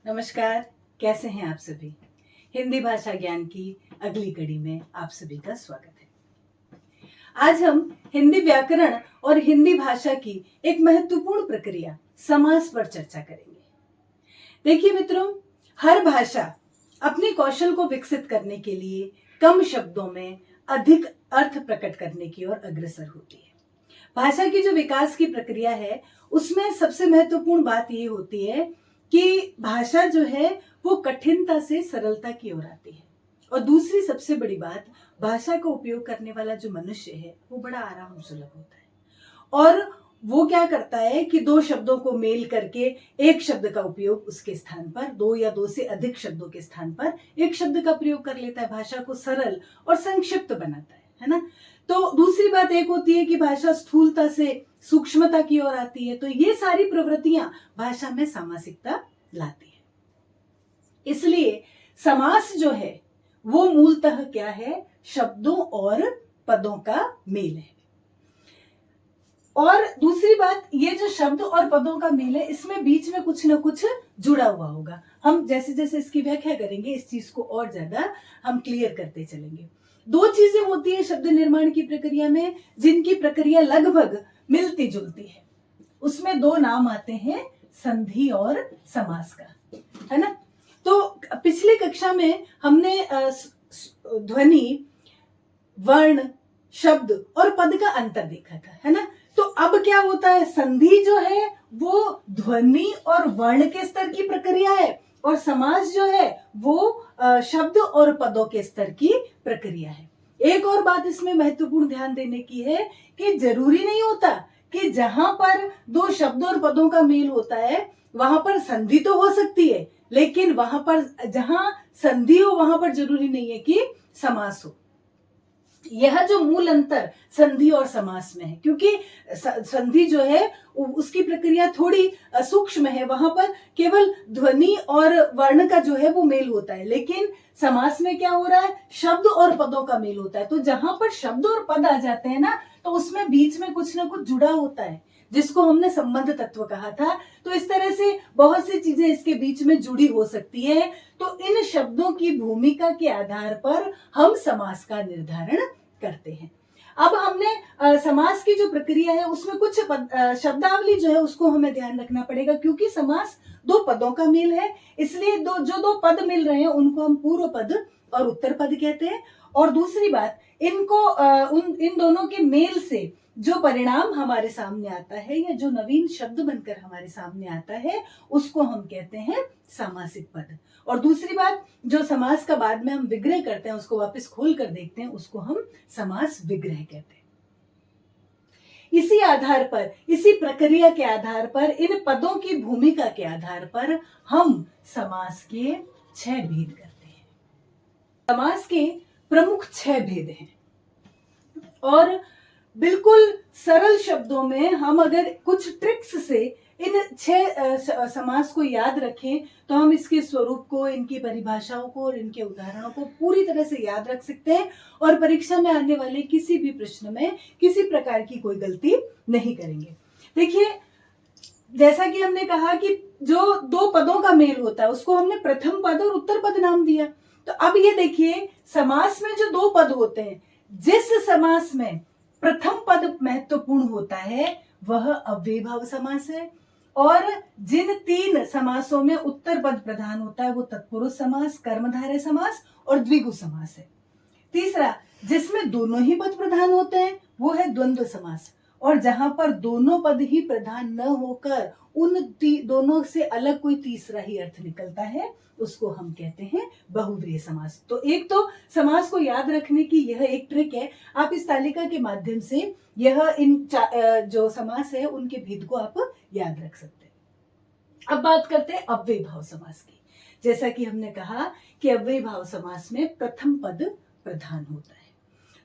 नमस्कार। कैसे हैं आप सभी। हिंदी भाषा ज्ञान की अगली कड़ी में आप सभी का स्वागत है। आज हम हिंदी व्याकरण और हिंदी भाषा की एक महत्वपूर्ण प्रक्रिया समास पर चर्चा करेंगे। देखिए मित्रों, हर भाषा अपने कौशल को विकसित करने के लिए कम शब्दों में अधिक अर्थ प्रकट करने की ओर अग्रसर होती है। भाषा की जो विकास की प्रक्रिया है उसमें सबसे महत्वपूर्ण बात ये होती है कि भाषा जो है वो कठिनता से सरलता की ओर आती है। और दूसरी सबसे बड़ी बात, भाषा का उपयोग करने वाला जो मनुष्य है वो बड़ा आराम सुलभ होता है। और वो क्या करता है कि दो शब्दों को मेल करके एक शब्द का उपयोग उसके स्थान पर, दो या दो से अधिक शब्दों के स्थान पर एक शब्द का प्रयोग कर लेता है। भाषा को सरल और संक्षिप्त बनाता है ना। तो दूसरी बात एक होती है कि भाषा स्थूलता से सूक्ष्मता की ओर आती है। तो ये सारी प्रवृत्तियां भाषा में सामासिकता लाती है। इसलिए समास जो है वो मूलतः क्या है, शब्दों और पदों का मेल है। और दूसरी बात, ये जो शब्द और पदों का मेल है इसमें बीच में कुछ ना कुछ जुड़ा हुआ होगा। हम जैसे जैसे इसकी व्याख्या करेंगे इस चीज को और ज्यादा हम क्लियर करते चलेंगे। दो चीजें होती है शब्द निर्माण की प्रक्रिया में जिनकी प्रक्रिया लगभग मिलती जुलती है। उसमें दो नाम आते हैं, संधि और समास का, है ना। तो पिछली कक्षा में हमने ध्वनि, वर्ण, शब्द और पद का अंतर देखा था, है ना। तो अब क्या होता है, संधि जो है वो ध्वनि और वर्ण के स्तर की प्रक्रिया है और समास जो है वो शब्द और पदों के स्तर की प्रक्रिया है। एक और बात इसमें महत्वपूर्ण ध्यान देने की है कि जरूरी नहीं होता कि जहां पर दो शब्दों और पदों का मेल होता है वहां पर संधि तो हो सकती है, लेकिन वहां पर जहां संधि हो वहां पर जरूरी नहीं है कि समास हो। यह जो मूल अंतर संधि और समास में है, क्योंकि संधि जो है उसकी प्रक्रिया थोड़ी सूक्ष्म है, वहां पर केवल ध्वनि और वर्ण का जो है वो मेल होता है, लेकिन समास में क्या हो रहा है, शब्द और पदों का मेल होता है। तो जहां पर शब्द और पद आ जाते हैं ना तो उसमें बीच में कुछ ना कुछ जुड़ा होता है जिसको हमने संबंध तत्व कहा था। तो इस तरह से बहुत सी चीजें इसके बीच में जुड़ी हो सकती है। तो इन शब्दों की भूमिका के आधार पर हम समास का निर्धारण करते हैं। अब हमने समास की जो प्रक्रिया है उसमें कुछ शब्दावली जो है उसको हमें ध्यान रखना पड़ेगा, क्योंकि समास दो पदों का मेल है। इसलिए दो पद मिल रहे हैं उनको हम पूर्व पद और उत्तर पद कहते हैं। और दूसरी बात, इनको इन दोनों के मेल से जो परिणाम हमारे सामने आता है या जो नवीन शब्द बनकर हमारे सामने आता है उसको हम कहते हैं सामासिक पद। और दूसरी बात, जो समास का बाद में हम विग्रह करते हैं उसको वापस खोल कर देखते हैं उसको हम समास विग्रह कहते हैं। इसी आधार पर, इसी प्रक्रिया के आधार पर, इन पदों की भूमिका के आधार पर हम समास के 6 भेद करते हैं। समास के प्रमुख 6 भेद हैं और बिल्कुल सरल शब्दों में हम अगर कुछ ट्रिक्स से इन 6 समास को याद रखें तो हम इसके स्वरूप को, इनकी परिभाषाओं को और इनके उदाहरणों को पूरी तरह से याद रख सकते हैं और परीक्षा में आने वाले किसी भी प्रश्न में किसी प्रकार की कोई गलती नहीं करेंगे। देखिए, जैसा कि हमने कहा कि जो दो पदों का मेल होता है उसको हमने प्रथम पद और उत्तर पद नाम दिया। तो अब ये देखिए, समास में जो दो पद होते हैं, जिस समास में प्रथम पद महत्वपूर्ण होता है वह अव्ययीभाव समास है, और जिन 3 समासों में उत्तर पद प्रधान होता है वो तत्पुरुष समास, कर्मधारय समास और द्विगु समास है। तीसरा, जिसमें दोनों ही पद प्रधान होते हैं वो है द्वंद्व समास, और जहां पर दोनों पद ही प्रधान न होकर उन दोनों से अलग कोई तीसरा ही अर्थ निकलता है उसको हम कहते हैं बहुव्रीहि समास। तो एक तो समास को याद रखने की यह एक ट्रिक है। आप इस तालिका के माध्यम से यह इन जो समास है उनके भेद को आप याद रख सकते हैं। अब बात करते हैं अव्ययीभाव समास की। जैसा कि हमने कहा कि अव्ययीभाव समास में प्रथम पद प्रधान होता है।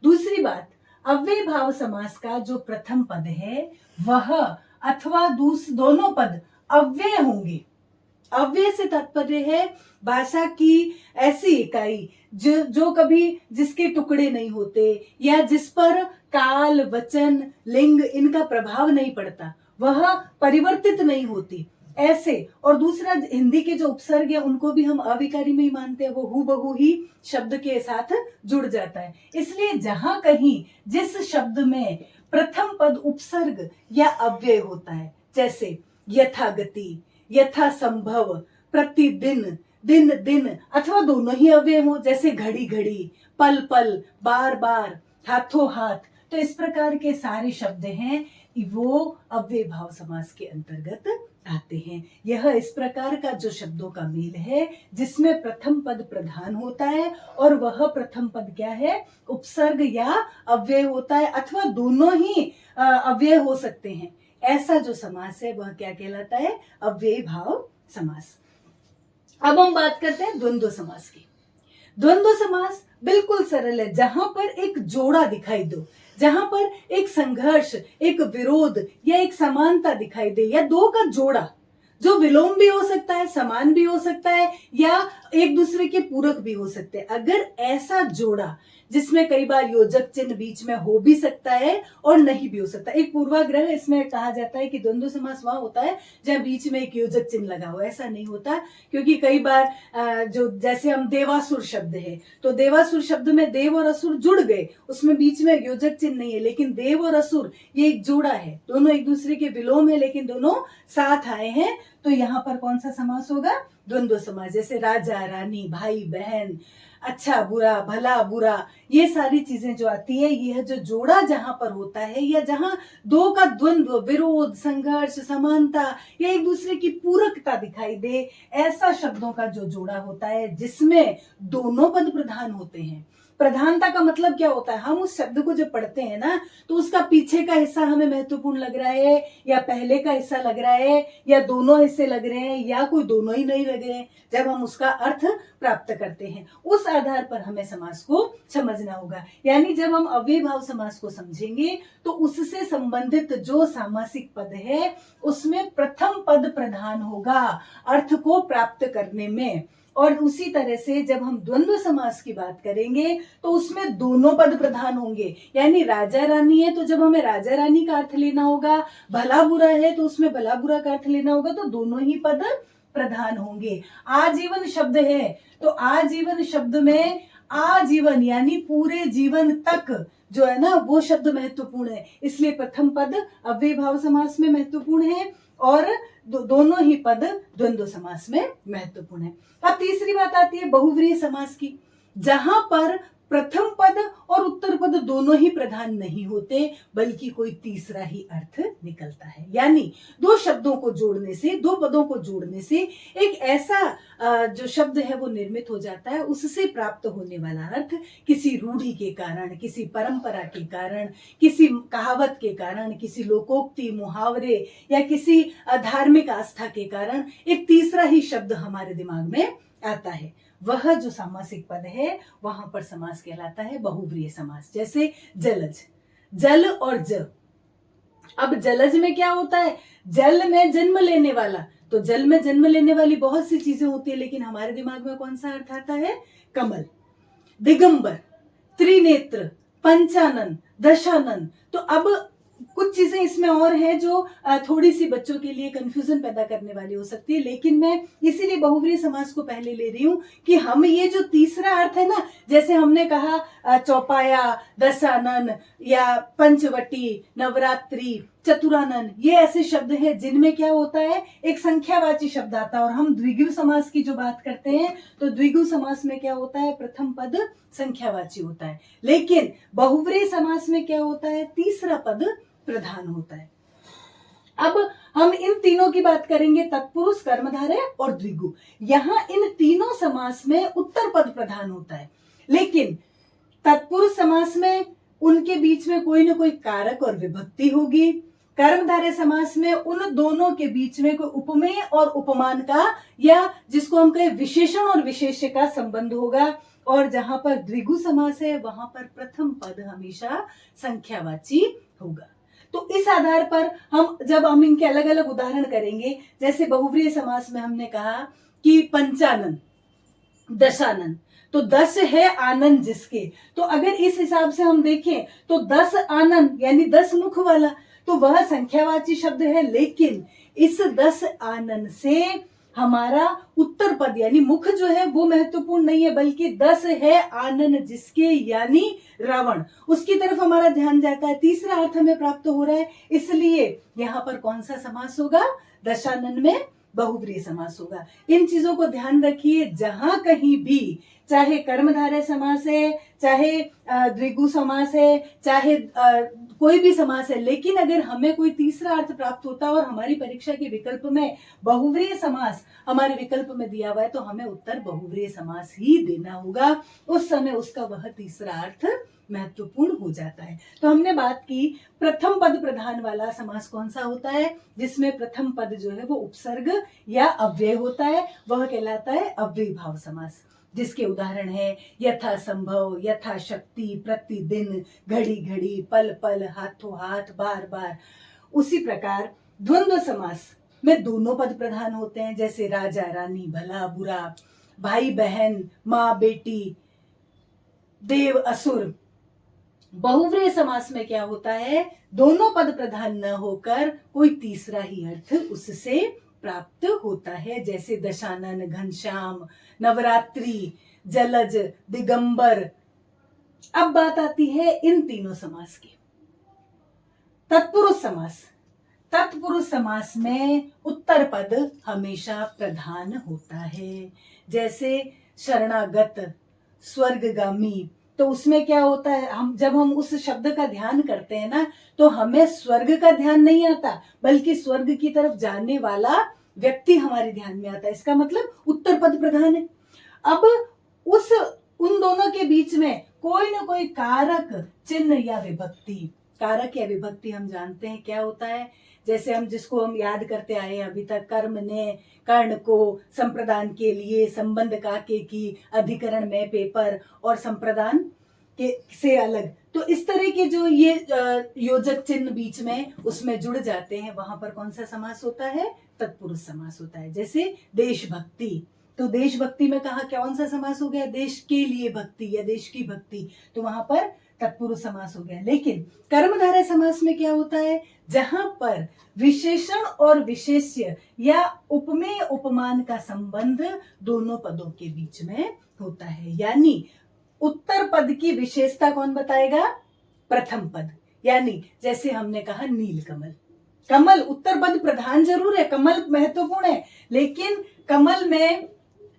दूसरी बात, अव्ययीभाव समास का जो प्रथम पद है वह अथवा दोनों पद अव्यय होंगे। अव्यय से तात्पर्य है भाषा की ऐसी इकाई जो कभी जिसके टुकड़े नहीं होते या जिस पर काल, वचन, लिंग इनका प्रभाव नहीं पड़ता, वह परिवर्तित नहीं होती, ऐसे। और दूसरा, हिंदी के जो उपसर्ग है उनको भी हम अविकारी में ही मानते हैं, वो हूबहू ही शब्द के साथ जुड़ जाता है। इसलिए जहां कहीं जिस शब्द में प्रथम पद उपसर्ग या अव्यय होता है, जैसे यथागति, यथा संभव, प्रतिदिन, दिन दिन, अथवा दोनों ही अव्यय हो, जैसे घड़ी घड़ी, पल पल, बार बार, हाथों हाथ, तो इस प्रकार के सारे शब्द हैं वो अव्यय भाव समास के अंतर्गत आते हैं। यह इस प्रकार का जो शब्दों का मेल है जिसमें प्रथम पद प्रधान होता है और वह प्रथम पद क्या है, उपसर्ग या अव्यय होता है, अथवा दोनों ही अव्यय हो सकते हैं। ऐसा जो समास है वह क्या कहलाता है, अव्यय भाव समास। अब हम बात करते हैं द्वंद्व समास की। द्वंद्व समास बिल्कुल सरल है, जहां पर एक जोड़ा दिखाई दो, जहां पर एक संघर्ष, एक विरोध या एक समानता दिखाई दे, या दो का जोड़ा जो विलोम भी हो सकता है, समान भी हो सकता है, या एक दूसरे के पूरक भी हो सकते हैं। अगर ऐसा जोड़ा जिसमें कई बार योजक चिन्ह बीच में हो भी सकता है और नहीं भी हो सकता, एक पूर्वाग्रह इसमें कहा जाता है कि द्वंद्व समास वहां होता है जहां बीच में एक योजक चिन्ह लगा हो। ऐसा नहीं होता, क्योंकि कई बार जो जैसे हम देवासुर शब्द है, तो देवासुर शब्द में देव और असुर जुड़ गए, उसमें बीच में योजक चिन्ह नहीं है, लेकिन देव और असुर ये एक जोड़ा है, दोनों एक दूसरे के विलोम है लेकिन दोनों साथ आए हैं। तो यहाँ पर कौन सा समास होगा, द्वंद्व समास। जैसे राजा रानी, भाई बहन, अच्छा बुरा, भला बुरा, ये सारी चीजें जो आती है, यह जो जोड़ा जहां पर होता है या जहां दो का द्वंद्व, विरोध, संघर्ष, समानता या एक दूसरे की पूरकता दिखाई दे, ऐसा शब्दों का जो जोड़ा होता है जिसमें दोनों पद प्रधान होते हैं। प्रधानता का मतलब क्या होता है, हम उस शब्द को जब पढ़ते हैं ना, तो उसका पीछे का हिस्सा हमें महत्वपूर्ण लग रहा है, या पहले का हिस्सा लग रहा है, या दोनों हिस्से लग रहे हैं, या कोई दोनों ही नहीं लग रहे हैं। जब हम उसका अर्थ प्राप्त करते हैं, उस आधार पर हमें समास को समझना होगा। यानी जब हम अव्यय भाव समास को समझेंगे तो उससे संबंधित जो सामासिक पद है उसमें प्रथम पद प्रधान होगा अर्थ को प्राप्त करने में। और उसी तरह से जब हम द्वंद्व समास की बात करेंगे तो उसमें दोनों पद प्रधान होंगे। यानी राजा रानी है तो जब हमें राजा रानी का अर्थ लेना होगा, भला बुरा है तो उसमें भला बुरा का अर्थ लेना होगा, तो दोनों ही पद प्रधान होंगे। आजीवन शब्द है तो आजीवन शब्द में आजीवन यानी पूरे जीवन तक जो है ना, वो शब्द महत्वपूर्ण है, इसलिए प्रथम पद अव्यय भाव समास में महत्वपूर्ण है और दोनों ही पद द्वंद्व समास में महत्वपूर्ण है। अब तीसरी बात आती है बहुव्रीहि समास की, जहां पर प्रथम पद और उत्तर पद दोनों ही प्रधान नहीं होते बल्कि कोई तीसरा ही अर्थ निकलता है। यानी दो शब्दों को जोड़ने से, दो पदों को जोड़ने से एक ऐसा जो शब्द है वो निर्मित हो जाता है, उससे प्राप्त होने वाला अर्थ किसी रूढ़ि के कारण, किसी परंपरा के कारण, किसी कहावत के कारण, किसी लोकोक्ति, मुहावरे या किसी धार्मिक आस्था के कारण एक तीसरा ही शब्द हमारे दिमाग में आता है। वह जो सामासिक पद है वहां पर समास कहलाता है बहुव्रीहि समास। जैसे जलज, जल और ज। अब जलज में क्या होता है, जल में जन्म लेने वाला, तो जल में जन्म लेने वाली बहुत सी चीजें होती है, लेकिन हमारे दिमाग में कौन सा अर्थ आता है, कमल, दिगंबर, त्रिनेत्र, पंचानन, दशानन। तो अब कुछ चीजें इसमें और हैं जो थोड़ी सी बच्चों के लिए कंफ्यूजन पैदा करने वाली हो सकती है, लेकिन मैं इसीलिए बहुव्रीहि समास को पहले ले रही हूं कि हम ये जो तीसरा अर्थ है ना, जैसे हमने कहा चौपाया, दशानन या पंचवटी, नवरात्रि, चतुरानन, ये ऐसे शब्द हैं जिनमें क्या होता है, एक संख्यावाची शब्द आता है। और हम द्विगु समास की जो बात करते हैं तो द्विगु समास में क्या होता है, प्रथम पद संख्यावाची होता है, लेकिन बहुव्रीहि समास में क्या होता है, तीसरा पद प्रधान होता है। अब हम इन तीनों की बात करेंगे, तत्पुरुष, कर्मधारय और द्विगु। यहां इन तीनों समास में उत्तर पद प्रधान होता है, लेकिन तत्पुरुष समास में उनके बीच में कोई ना कोई कारक और विभक्ति होगी। कर्मधारय समास में उन दोनों के बीच में कोई उपमेय और उपमान का, या जिसको हम कहें विशेषण और विशेष्य का संबंध होगा। और जहां पर द्विगु समास है वहां पर प्रथम पद हमेशा संख्यावाची होगा। तो इस आधार पर जब हम इनके अलग अलग उदाहरण करेंगे, जैसे बहुव्रीहि समास में हमने कहा कि पंचानन, दशानन, तो 10 है आनंद जिसके, तो अगर इस हिसाब से हम देखें तो 10 आनंद यानी 10 मुख वाला, तो वह संख्यावाची शब्द है, लेकिन इस 10 आनन से हमारा उत्तर पद यानी मुख जो है वो महत्वपूर्ण नहीं है, बल्कि 10 है आनन जिसके यानी रावण, उसकी तरफ हमारा ध्यान जाता है, तीसरा अर्थ हमें प्राप्त हो रहा है। इसलिए यहाँ पर कौन सा समास होगा? दशानन में बहुव्रीहि समास होगा। इन चीजों को ध्यान रखिए, जहां कहीं भी चाहे कर्मधारय समास है, चाहे द्विगु समास है, चाहे कोई भी समास है, लेकिन अगर हमें कोई तीसरा अर्थ प्राप्त होता है और हमारी परीक्षा के विकल्प में बहुव्रीहि समास हमारे विकल्प में दिया हुआ है, तो हमें उत्तर बहुव्रीहि समास ही देना होगा। उस समय उसका वह तीसरा अर्थ महत्वपूर्ण हो जाता है। तो हमने बात की प्रथम पद प्रधान वाला समास कौन सा होता है, जिसमें प्रथम पद जो है वो उपसर्ग या अव्यय होता है, वह कहलाता है अव्ययीभाव समास, जिसके उदाहरण है यथा संभव, यथा शक्ति, प्रतिदिन, घड़ी घड़ी, पल पल, हाथों हाथ, बार बार। उसी प्रकार द्वंद्व समास में दोनों पद प्रधान होते हैं, जैसे राजा रानी, भला बुरा, भाई बहन, माँ बेटी, देव असुर। बहुव्रीहि समास में क्या होता है? दोनों पद प्रधान न होकर कोई तीसरा ही अर्थ उससे प्राप्त होता है, जैसे दशानन, घनश्याम, नवरात्रि, जलज, दिगंबर। अब बात आती है इन तीनों समास की। तत्पुरुष समास। तत्पुरुष समास में उत्तर पद हमेशा प्रधान होता है, जैसे शरणागत, स्वर्गगामी। तो उसमें क्या होता है, जब हम उस शब्द का ध्यान करते हैं ना, तो हमें स्वर्ग का ध्यान नहीं आता, बल्कि स्वर्ग की तरफ जाने वाला व्यक्ति हमारे ध्यान में आता है। इसका मतलब उत्तर पद प्रधान है। अब उन दोनों के बीच में कोई ना कोई कारक चिन्ह या विभक्ति, कारक या विभक्ति हम जानते हैं क्या होता है। जैसे जिसको हम याद करते आए हैं अभी तक, कर्म ने, कर्ण को, संप्रदान के लिए, संबंध का के की, अधिकरण में, पेपर, और संप्रदान के से अलग। तो इस तरह के जो ये योजक चिन्ह बीच में उसमें जुड़ जाते हैं, वहां पर कौन सा समास होता है? तत्पुरुष समास होता है। जैसे देशभक्ति, तो देशभक्ति में कहा कौन सा समास हो गया? देश के लिए भक्ति या देश की भक्ति, तो वहां पर तत्पुरुष समास हो गया। लेकिन कर्मधारय समास में क्या होता है? जहां पर विशेषण और विशेष्य या उपमेय उपमान का संबंध दोनों पदों के बीच में होता है, यानी उत्तर पद की विशेषता कौन बताएगा? प्रथम पद। यानी जैसे हमने कहा नीलकमल, कमल उत्तर पद प्रधान जरूर है, कमल महत्वपूर्ण है, लेकिन कमल में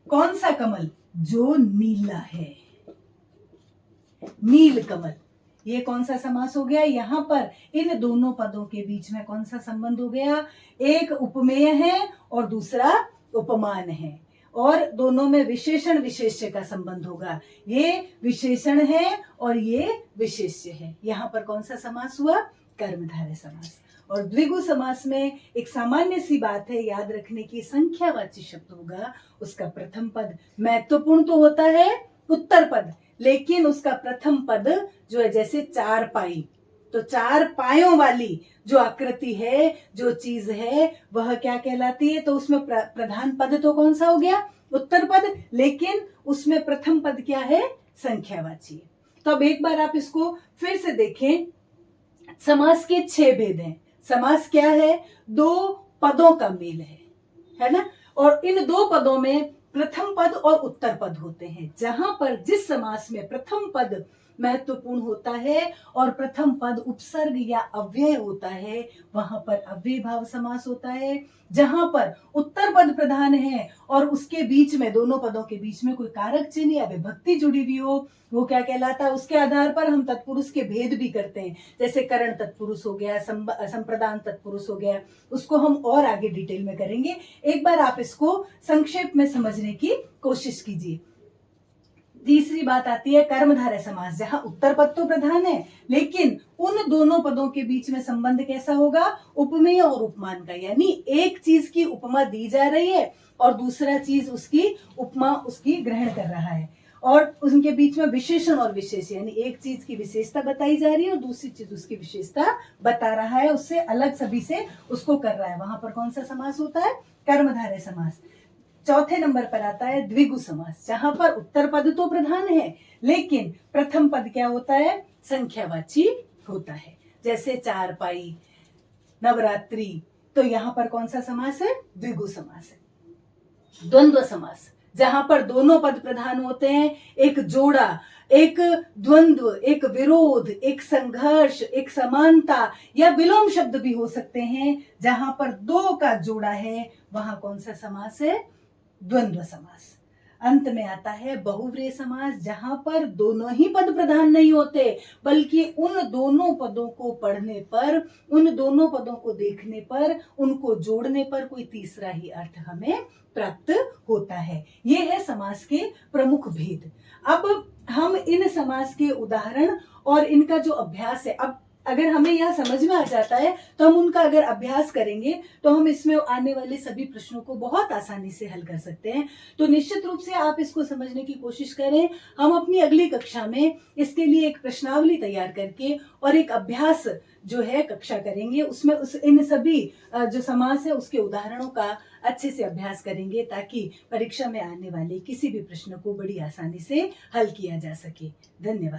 कौन सा कमल? जो नीला है, नील कमल। ये कौन सा समास हो गया? यहाँ पर इन दोनों पदों के बीच में कौन सा संबंध हो गया? एक उपमेय है और दूसरा उपमान है, और दोनों में विशेषण विशेष्य का संबंध होगा। ये विशेषण है और ये विशेष्य है। यहाँ पर कौन सा समास हुआ? कर्मधारय समास। और द्विगु समास में एक सामान्य सी बात है याद रखने की, संख्यावाची शब्द होगा, उसका प्रथम पद महत्वपूर्ण तो होता है उत्तर पद, लेकिन उसका प्रथम पद जो है, जैसे चार पाई, तो चार पायों वाली जो आकृति है, जो चीज है, वह क्या कहलाती है? तो उसमें प्रधान पद तो कौन सा हो गया? उत्तर पद, लेकिन उसमें प्रथम पद क्या है? संख्यावाची। तो अब एक बार आप इसको फिर से देखें। समास के 6 भेद हैं। समास क्या है? 2 पदों का मेल है ना? और इन 2 पदों में प्रथम पद और उत्तर पद होते हैं। जहां पर जिस समास में प्रथम पद महत्वपूर्ण होता है और प्रथम पद उपसर्ग या अव्यय होता है, वहां पर अव्ययीभाव समास होता है। जहां पर उत्तर पद प्रधान है और उसके बीच में, दोनों पदों के बीच में कोई कारक चिन्ह या विभक्ति जुड़ी हुई हो, वो क्या कहलाता है? उसके आधार पर हम तत्पुरुष के भेद भी करते हैं। जैसे करण तत्पुरुष हो गया, संप्रदान तत्पुरुष हो गया, उसको हम और आगे डिटेल में करेंगे। एक बार आप इसको संक्षेप में समझने की कोशिश कीजिए। तीसरी बात आती है कर्मधारय समास, जहां उत्तर पद तो प्रधान है, लेकिन उन दोनों पदों के बीच में संबंध कैसा होगा? उपमेय और उपमान का, यानी एक चीज की उपमा दी जा रही है और दूसरा चीज उसकी उपमा उसकी ग्रहण कर रहा है, और उनके बीच में विशेषण और विशेष, यानी एक चीज की विशेषता बताई जा रही है और दूसरी चीज उसकी विशेषता बता रहा है, उससे अलग सभी से उसको कर रहा है। वहां पर कौन सा समास होता है? कर्मधारय समास। चौथे नंबर पर आता है द्विगु समास, जहां पर उत्तर पद तो प्रधान है, लेकिन प्रथम पद क्या होता है? संख्यावाची होता है। जैसे चारपाई, नवरात्रि, तो यहाँ पर कौन सा समास है? द्विगु समास है। द्वंद्व समास, जहां पर दोनों पद प्रधान होते हैं, एक जोड़ा, एक द्वंद्व, एक विरोध, एक संघर्ष, एक समानता, या विलोम शब्द भी हो सकते हैं। जहां पर दो का जोड़ा है वहां कौन सा समास है? द्वंद्व समास। अंत में आता है बहुव्रीहि समास, जहां पर दोनों ही पद प्रधान नहीं होते, बल्कि उन दोनों पदों को पढ़ने पर, उन दोनों पदों को देखने पर, उनको जोड़ने पर कोई तीसरा ही अर्थ हमें प्राप्त होता है। ये है समास के प्रमुख भेद। अब हम इन समास के उदाहरण और इनका जो अभ्यास है, अब अगर हमें यह समझ में आ जाता है तो हम उनका अगर अभ्यास करेंगे तो हम इसमें आने वाले सभी प्रश्नों को बहुत आसानी से हल कर सकते हैं। तो निश्चित रूप से आप इसको समझने की कोशिश करें। हम अपनी अगली कक्षा में इसके लिए एक प्रश्नावली तैयार करके और एक अभ्यास जो है कक्षा करेंगे, उसमें इन सभी जो समास है उसके उदाहरणों का अच्छे से अभ्यास करेंगे, ताकि परीक्षा में आने वाले किसी भी प्रश्न को बड़ी आसानी से हल किया जा सके। धन्यवाद।